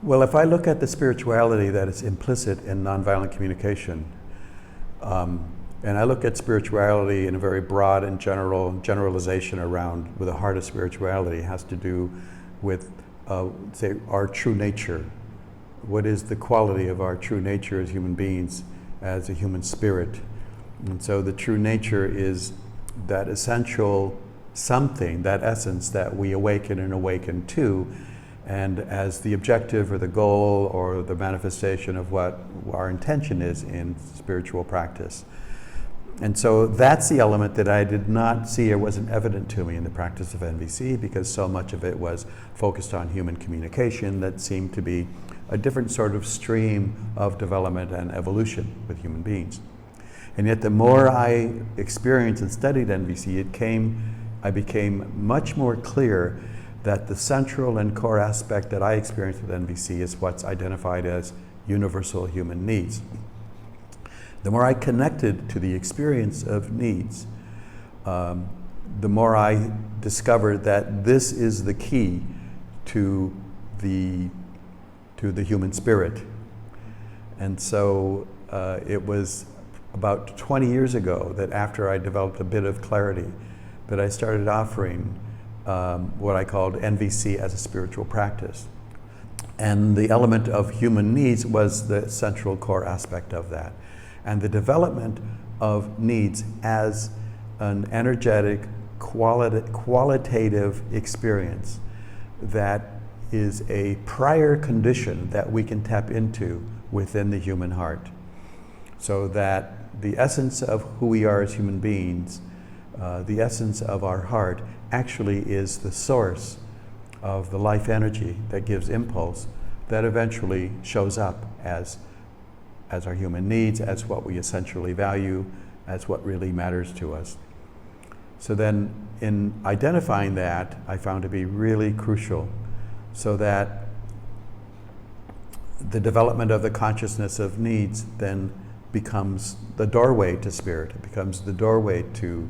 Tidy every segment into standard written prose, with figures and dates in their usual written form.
Well, if I look at the spirituality that is implicit in nonviolent communication, and I look at spirituality in a very broad and generalization around, with the heart of spirituality has to do with, say, our true nature. What is the quality of our true nature as human beings, as a human spirit? And so the true nature is that essential something, that essence that we awaken and awaken to, and as the objective or the goal or the manifestation of what our intention is in spiritual practice. And so that's the element that I did not see or wasn't evident to me in the practice of NVC, because so much of it was focused on human communication that seemed to be a different sort of stream of development and evolution with human beings. And yet the more I experienced and studied NVC, I became much more clear that the central and core aspect that I experienced with NVC is what's identified as universal human needs. The more I connected to the experience of needs, the more I discovered that this is the key to the human spirit. And so it was about 20 years ago that, after I developed a bit of clarity, that I started offering what I called NVC as a spiritual practice. And the element of human needs was the central core aspect of that. And the development of needs as an energetic, qualitative experience that is a prior condition that we can tap into within the human heart. So that the essence of who we are as human beings, the essence of our heart, actually is the source of the life energy that gives impulse that eventually shows up as our human needs, as what we essentially value, as what really matters to us. So then, in identifying that, I found to be really crucial, so that the development of the consciousness of needs then becomes the doorway to spirit. It becomes the doorway to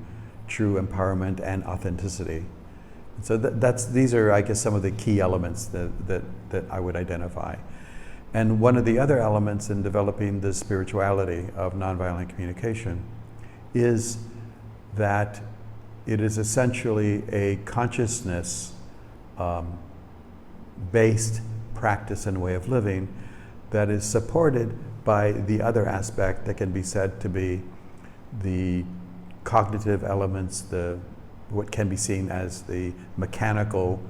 true empowerment and authenticity. So these are, I guess, some of the key elements that I would identify. And one of the other elements in developing the spirituality of nonviolent communication is that it is essentially a consciousness based practice and way of living that is supported by the other aspect that can be said to be the cognitive elements, what can be seen as the mechanical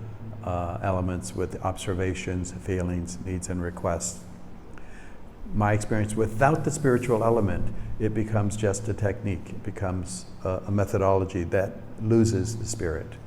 elements with observations, feelings, needs, and requests. My experience, without the spiritual element, it becomes just a technique. It becomes a methodology that loses the spirit.